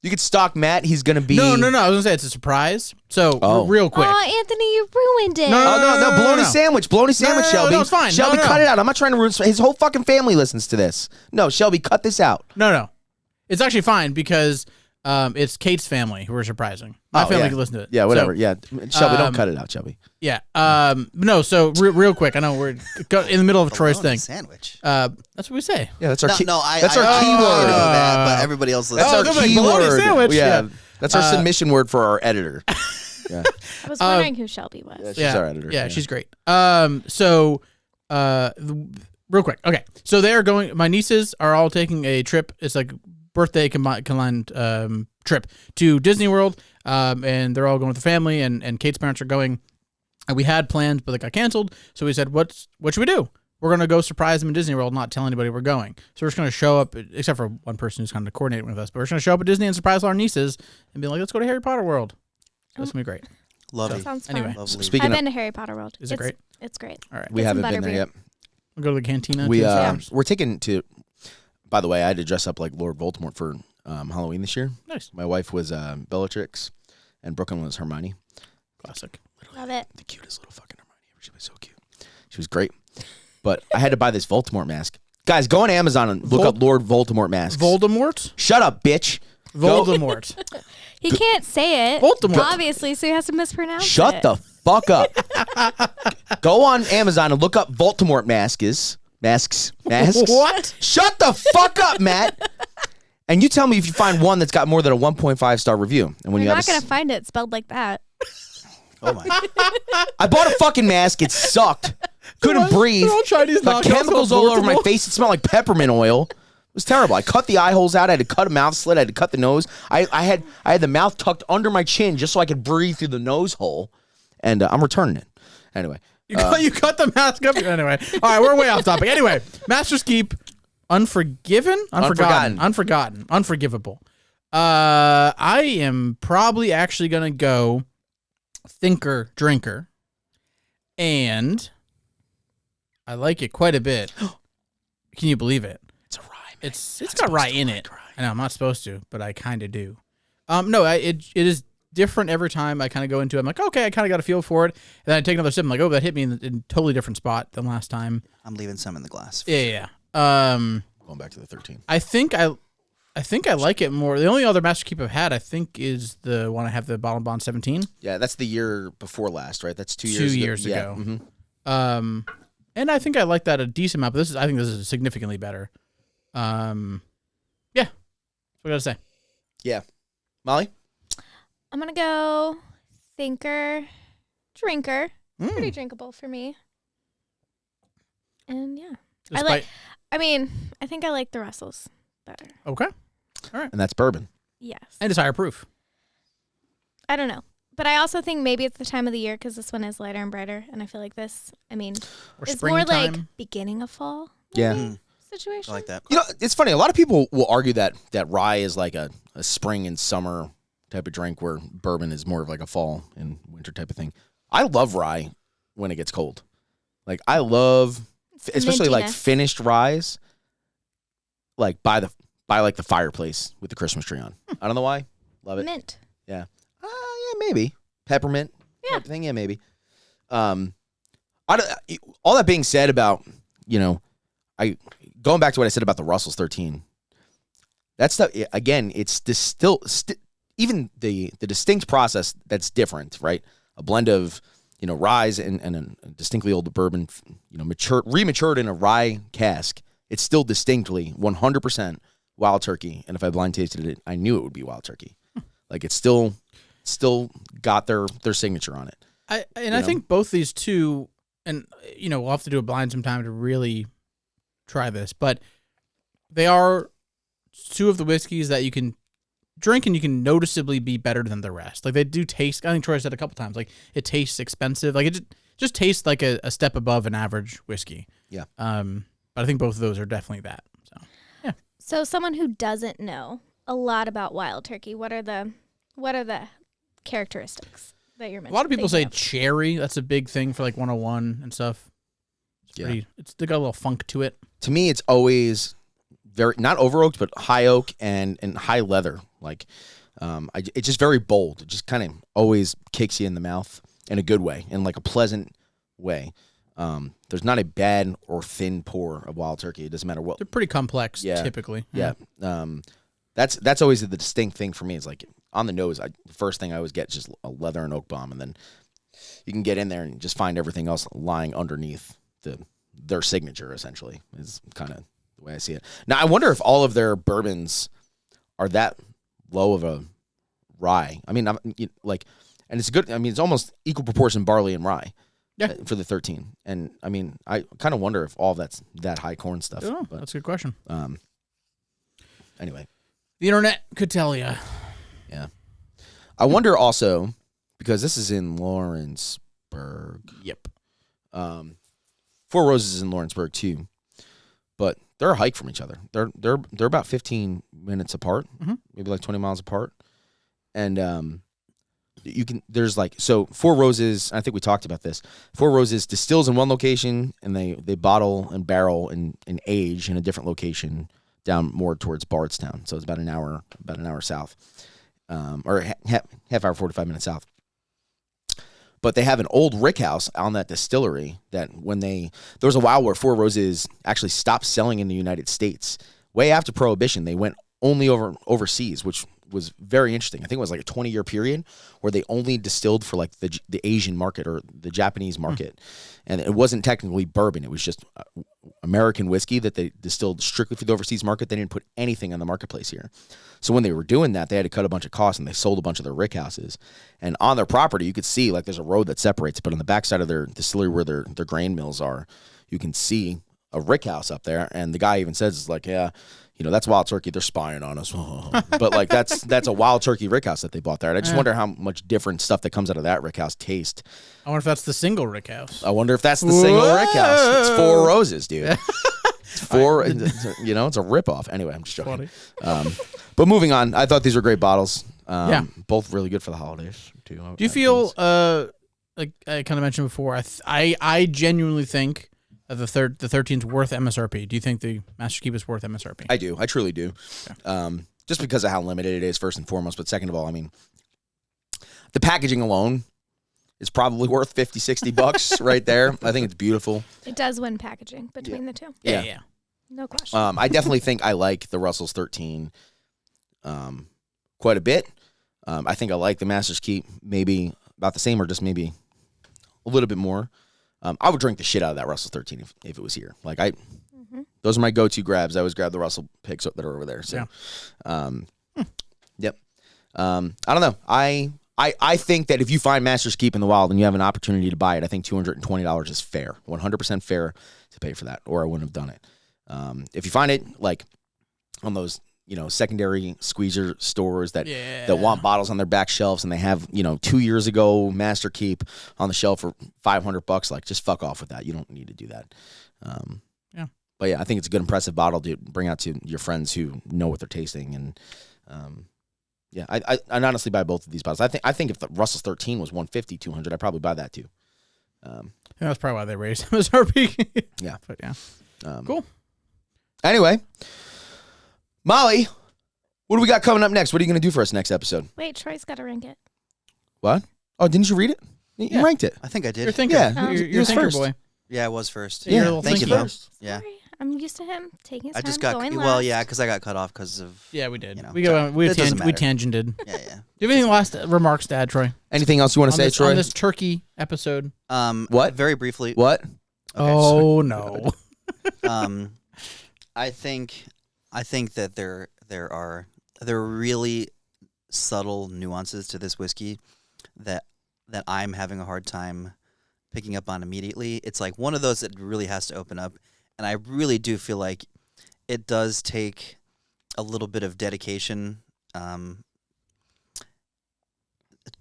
You could stalk Matt. He's going to be... No. I was going to say it's a surprise. So, Oh. real quick. Oh, Anthony, you ruined it. No. Oh, no, bologna no. sandwich. Bologna sandwich, no, Shelby. no, it's fine. Shelby, No, no. cut it out. I'm not trying to ruin... His whole fucking family listens to this. No, Shelby, cut this out. No. It's actually fine because it's Kate's family who are surprising. My Oh, family yeah. can listen to it. Yeah, whatever. So, Yeah, Shelby, don't cut it out, Shelby. yeah. No, so real quick. I know we're in the middle of Troy's Bologna thing. Sandwich. That's what we say. Yeah, that's our key. That's our I keyword. know that, but everybody else. That's Oh, our they're like bologna keyword. sandwich. Yeah. That's our submission word for our editor. I was wondering who Shelby was. She's our editor. Yeah, she's great. So, real quick. Okay. So they are going, my nieces are all taking a trip. It's like birthday combined trip to Disney World. And they're all going with the family, and Kate's parents are going. And we had plans, but they got canceled. So we said, what should we do? We're going to go surprise them in Disney World, not tell anybody we're going. So we're just going to show up, except for one person who's kind of coordinating with us, but we're just going to show up at Disney and surprise all our nieces and be like, let's go to Harry Potter World. That's going to be great. Lovely. Sounds fun. Anyway. Lovely. Speaking I've of, been to Harry Potter World. Is it great? It's great. All right. we Get some haven't been there butterbeer. yet. We'll go to the cantina. We too. we're taking to. By the way, I had to dress up like Lord Voldemort for Halloween this year. Nice. My wife was Bellatrix, and Brooklyn was Hermione. Classic. Love it. The cutest little fucking Hermione ever. She was so cute. She was great. But I had to buy this Voldemort mask. Guys, go on Amazon and look up Lord Voldemort masks. Voldemort? Shut up, bitch. Go- Voldemort. He can't say it. Voldemort. Obviously, so he has to mispronounce it. Shut the fuck up. Go on Amazon and look up Voldemort masks. What? Shut the fuck up, Matt. And you tell me if you find one that's got more than a 1.5 star review. And when You're you not have going to find it spelled like that. Oh my! I bought a fucking mask. It sucked. Couldn't breathe. They're all Chinese The knockoffs chemicals of all over my Voldemort. face. It smelled like peppermint oil. It was terrible. I cut the eye holes out. I had to cut a mouth slit. I had to cut the nose. I had the mouth tucked under my chin just so I could breathe through the nose hole. And I'm returning it. Anyway. You cut the mask up. Anyway. All right, we're way off topic. Anyway, Master's Keep, Unforgiven? Unforgotten. Unforgivable. I am probably actually going to go Thinker Drinker. And I like it quite a bit. Can you believe it? It's a rye. It's got rye in it. I know I'm not supposed to, but I kind of do. No, it is different every time I kind of go into it. I'm like, okay, I kind of got a feel for it. And then I take another sip. I'm like, oh, that hit me in a totally different spot than last time. I'm leaving some in the glass. Yeah. Going back to the 13. I think I like it more. The only other Master Keep I've had, I think, is the one I have, the Bottle Bond 17. Yeah, that's the year before last, right? That's 2 years 2 ago. years Yeah. ago. Mhm. And I think I like that a decent amount, but I think this is significantly better. Yeah. That's what I gotta say. Yeah. Molly? I'm gonna go thinker, drinker. Mm. Pretty drinkable for me. And yeah. Despite, I think I like the Russells better. okay. And that's bourbon. Yes. And it's higher proof. I don't know. But I also think maybe it's the time of the year because this one is lighter and brighter. And I feel like this, Or it's more like springtime. beginning of fall Yeah. Mm, situation. I like that. You know, it's funny. A lot of people will argue that rye is like a spring and summer type of drink, where bourbon is more of like a fall and winter type of thing. I love rye when it gets cold. Like I love, especially like mintiness. finished ryes, like by like the fireplace with the Christmas tree on. I don't know why. Love it. Mint. Yeah, maybe peppermint. Yeah. Type of thing. Yeah, maybe. All that being said about, going back to what I said about the Russell's 13. That's again, it's even the distinct process that's different, right? A blend of ryes and a distinctly old bourbon, rematured in a rye cask. It's still distinctly 100% Wild Turkey, and if I blind tasted it, I knew it would be Wild Turkey. Like it's still got their signature on it. I think both these two, and we'll have to do a blind sometime to really try this, but they are two of the whiskeys that you can drink and you can noticeably be better than the rest. Like they do taste, I think Troy said a couple times, like it tastes expensive. Like it just tastes like a step above an average whiskey. Yeah. But I think both of those are definitely that. So yeah. So someone who doesn't know a lot about Wild Turkey, what are the characteristics that you're A mentioning? lot of people say cherry. That's a big thing for like 101 and stuff. They got a little funk to it. To me, it's always very not over oaked, but high oak and high leather. Like, it's just very bold. It just kind of always kicks you in the mouth in a good way, in like a pleasant way. There's not a bad or thin pour of Wild Turkey. It doesn't matter what. They're pretty complex, Yeah. typically. Yeah. That's always the distinct thing for me. Is like on the nose. The first thing I always get is just a leather and oak bomb, and then you can get in there and just find everything else lying underneath their signature. Essentially, is kind of the way I see it. Now, I wonder if all of their bourbons are that low of a rye. I mean, and it's good. I mean, it's almost equal proportion barley and rye. Yeah. For the 13. And I mean, I kind of wonder if all that's that high corn stuff. Oh, But that's a good question. anyway, The internet could tell you. yeah. I wonder also, because this is in Lawrenceburg. Yep. Four Roses is in Lawrenceburg too, but they're a hike from each other. They're about 15 minutes apart, maybe like 20 miles apart, and there's Four Roses. I think we talked about this. Four Roses distills in one location, and they bottle and barrel and age in a different location down more towards Bardstown. So it's about an hour south, or half hour, 45 minutes south. But they have an old rick house on that distillery that there was a while where Four Roses actually stopped selling in the United States. Way after Prohibition, they went only overseas, which was very interesting. I think it was like a 20-year period where they only distilled for like the Asian market or the Japanese market. And it wasn't technically bourbon. It was just American whiskey that they distilled strictly for the overseas market. They didn't put anything on the marketplace here. So when they were doing that, they had to cut a bunch of costs, and they sold a bunch of their rick houses. And on their property, you could see like there's a road that separates, but on the backside of their distillery where their grain mills are, you can see a rick house up there. And the guy even says, it's like, yeah, that's Wild Turkey. They're spying on us. But like that's a Wild Turkey rick house that they bought there. And I just wonder how much different stuff that comes out of that rick house taste. I wonder if that's the single rick house. I wonder if that's the single rick house. It's Four Roses, dude. It's four. It's a ripoff. Anyway, I'm just joking. But moving on, I thought these were great bottles. Both really good for the holidays too. Do you feel like I kind of mentioned before? I genuinely think that the 13's worth MSRP. Do you think the Master Keep is worth MSRP? I do. I truly do. Okay. Just because of how limited it is, first and foremost. But second of all, I mean, the packaging alone is probably worth $50-$60 right there. I think it's beautiful. It does win packaging between the two. Yeah. No question. I definitely think I like the Russell's 13 quite a bit. I think I like the Master's Keep maybe about the same or just maybe a little bit more. I would drink the shit out of that Russell's 13 if it was here. Like those are my go-to grabs. I always grab the Russell picks that are over there. So, yep. I don't know. I think that if you find Master's Keep in the wild and you have an opportunity to buy it, I think $220 is fair, 100% fair to pay for that, or I wouldn't have done it. If you find it like on those, secondary squeezer stores that want bottles on their back shelves and they have, 2 years ago Master Keep on the shelf for $500, like just fuck off with that. You don't need to do that. But yeah, I think it's a good, impressive bottle to bring out to your friends who know what they're tasting. And I'd honestly buy both of these bottles. I think if the Russell's 13 was $150, $200, I'd probably buy that too. That's probably why they raised MSRP. Yeah. But yeah. Cool. Anyway, Molly, what do we got coming up next? What are you going to do for us next episode? Wait, Troy's got to rank it. What? Oh, didn't you read it? You ranked it. I think I did. You're thinker. Yeah. You're was thinker first. boy. Yeah, I was first. You're a little Thank you, thinker. though. Yeah. Sorry. I'm used to him taking his I time, just got going well, last. yeah, because I got cut off because of Yeah, we did. You know, we doesn't matter. tangented. yeah. Do you have anything last remarks to add, Troy? Anything else you want to say, Troy? On this turkey episode? What? Very briefly. What? Okay, Oh no. I think that there are really subtle nuances to this whiskey that I'm having a hard time picking up on immediately. It's like one of those that really has to open up, and I really do feel like it does take a little bit of dedication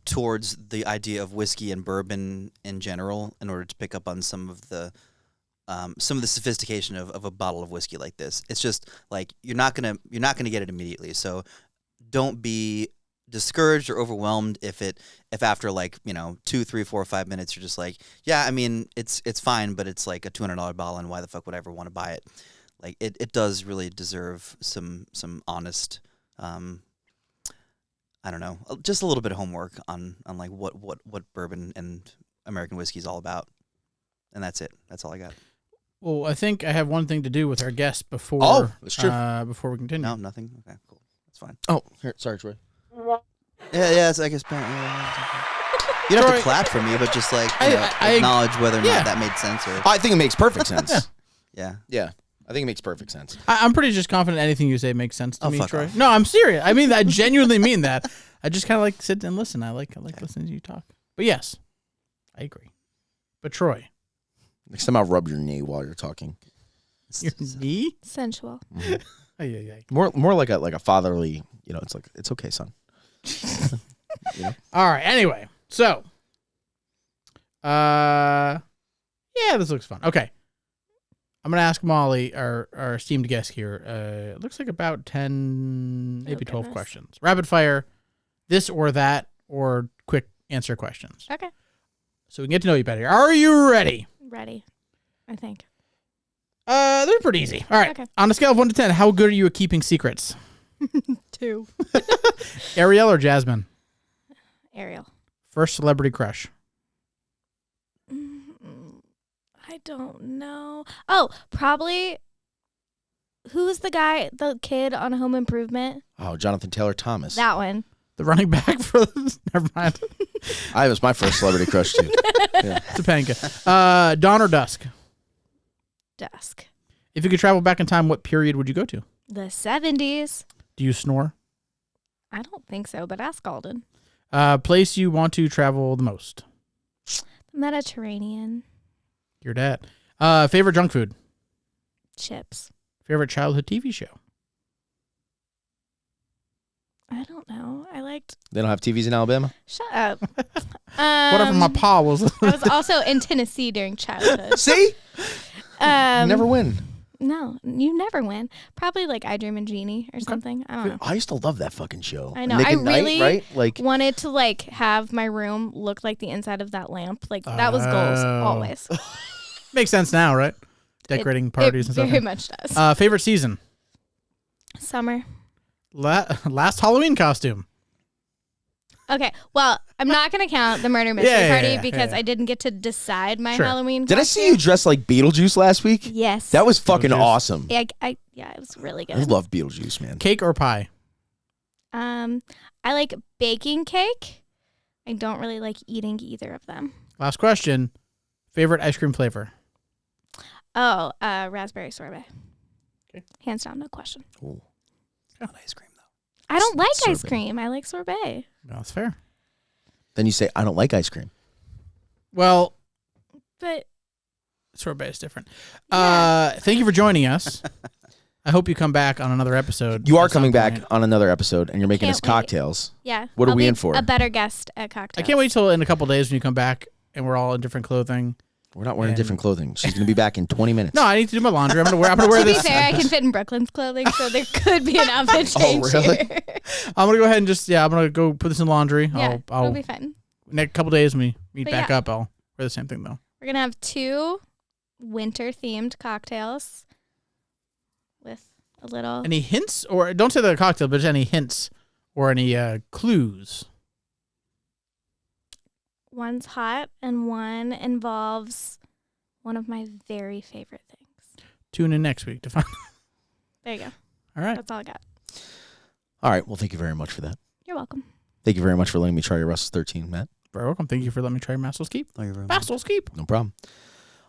towards the idea of whiskey and bourbon in general in order to pick up on some of the sophistication of a bottle of whiskey like this. It's just like you're not gonna get it immediately. So don't be discouraged or overwhelmed if after 2, 3, 4, 5 minutes you're just like, yeah, I mean it's fine, but it's like a $200 bottle, and why the fuck would I ever want to buy it? Like it does really deserve some honest, I don't know, just a little bit of homework on like what bourbon and American whiskey is all about. And that's it. That's all I got. Well, I think I have one thing to do with our guest before. Oh, that's true. Before we continue. No, nothing. Okay, cool. That's fine. Oh, here, sorry, Troy. Yeah. I guess. You don't have to clap for me, but just like acknowledge whether or not that made sense. Or I think it makes perfect sense. yeah. Yeah, I think it makes perfect sense. I'm pretty just confident anything you say makes sense to me, fuck Troy. off. No, I'm serious. I mean, I genuinely mean that. I just kind of like sit and listen. I like listening to you talk. But yes, I agree. But Troy, Next time I'll rub your knee while you're talking. your knee? Sensual. Yeah. More like a fatherly. It's like it's okay, son. All right. Anyway, so, yeah, this looks fun. Okay, I'm gonna ask Molly, our esteemed guest here. It looks like about 10, maybe 12 goodness. questions. Rapid fire, this or that, or quick answer questions. Okay. So we can get to know you better. Are you ready? Ready, I think. They're pretty easy. All right. Okay. On a scale of 1 to 10, how good are you at keeping secrets? 2. Ariel or Jasmine? Ariel. First celebrity crush? I don't know. Oh, probably. Who's the kid on Home Improvement? Oh, Jonathan Taylor Thomas. That one. The running back for never mind. I was my first celebrity crush too. Yeah. Topanga. Dawn or dusk? Dusk. If you could travel back in time, what period would you go to? The 70s. Do you snore? I don't think so, but ask Alden. Place you want to travel the most? The Mediterranean. Your dad. Favorite junk food? Chips. Favorite childhood TV show? I don't know. I liked. They don't have TVs in Alabama. Shut up. Whatever my pa was. I was also in Tennessee during childhood. See, you never win. No, you never win. Probably like I Dream of Jeannie or something. I don't know. I used to love that fucking show. I know. Nick I and Knight, really right? Like wanted to have my room look like the inside of that lamp. Like that was goals always. Makes sense now, right? Decorating parties it and stuff. very much does. Favorite season? Summer. Last Halloween costume? Okay, well, I'm not going to count the murder mystery Yeah, party yeah, because yeah. I didn't get to decide my Sure. Halloween Did I see you dressed like Beetlejuice last week? Yes. That was fucking Beetlejuice. awesome. Yeah, yeah, it was really I good. love Beetlejuice, man. Cake or pie? I like baking cake. I don't really like eating either of them. Last question. Favorite ice cream flavor? Oh, raspberry sorbet. Okay. Hands down, no question. Ooh. Not ice cream though. I don't like ice Sorbet. cream. I like sorbet. No, that's fair. Then you say, I don't like ice cream. Well, But sorbet is different. Yeah. Thank you for joining us. I hope you come back on another episode. You are at some coming back point. on another episode, and you're making us Can't wait. cocktails. yeah. What are I'll we be in for? A better guest at cocktails. I can't wait till in a couple days when you come back and we're all in different clothing. We're not wearing And- different clothing. She's going to be back in 20 minutes. No, I need to do my laundry. I'm gonna wear To be this. fair, I can fit in Brooklyn's clothing, so there could be an outfit Oh, change really? here. I'm gonna go ahead and I'm gonna go put this in laundry. Yeah, I'll it'll be fun. next couple days when we meet But back yeah. up, I'll wear the same thing though. We're gonna have 2 winter-themed cocktails with a little. Any hints, or don't say the cocktail, but just any hints or any clues? One's hot and one involves one of my very favorite things. Tune in next week to find. There you go. All right. That's all I got. All right. Well, thank you very much for that. You're welcome. Thank you very much for letting me try your Russell's 13, Matt. Very welcome. Thank you for letting me try your Massel's Keep. Thank you very much. Massel's Keep. No problem.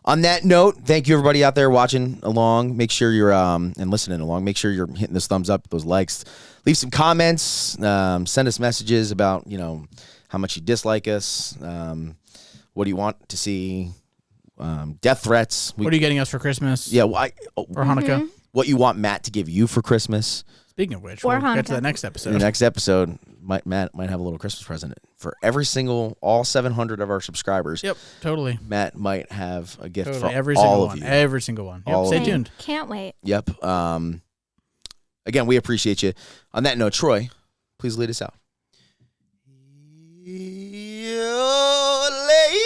On that note, thank you everybody out there watching along. Make sure you're and listening along. Make sure you're hitting those thumbs up, those likes. Leave some comments. Send us messages about how much you dislike us. What do you want to see? Death threats. What are you getting us for Christmas? Yeah. Or Hanukkah? What you want Matt to give you for Christmas? Speaking of which, Or we'll get to Hanukkah. that next In episode. the next episode, Matt might have a little Christmas present for all 700 of our subscribers. Yep, totally. Matt might have a gift Totally. for Every all single of one. you. Every single one. Yep. All Stay of you. tuned. Can't wait. Yep. Again, we appreciate you. On that note, Troy, please lead us out. You're late.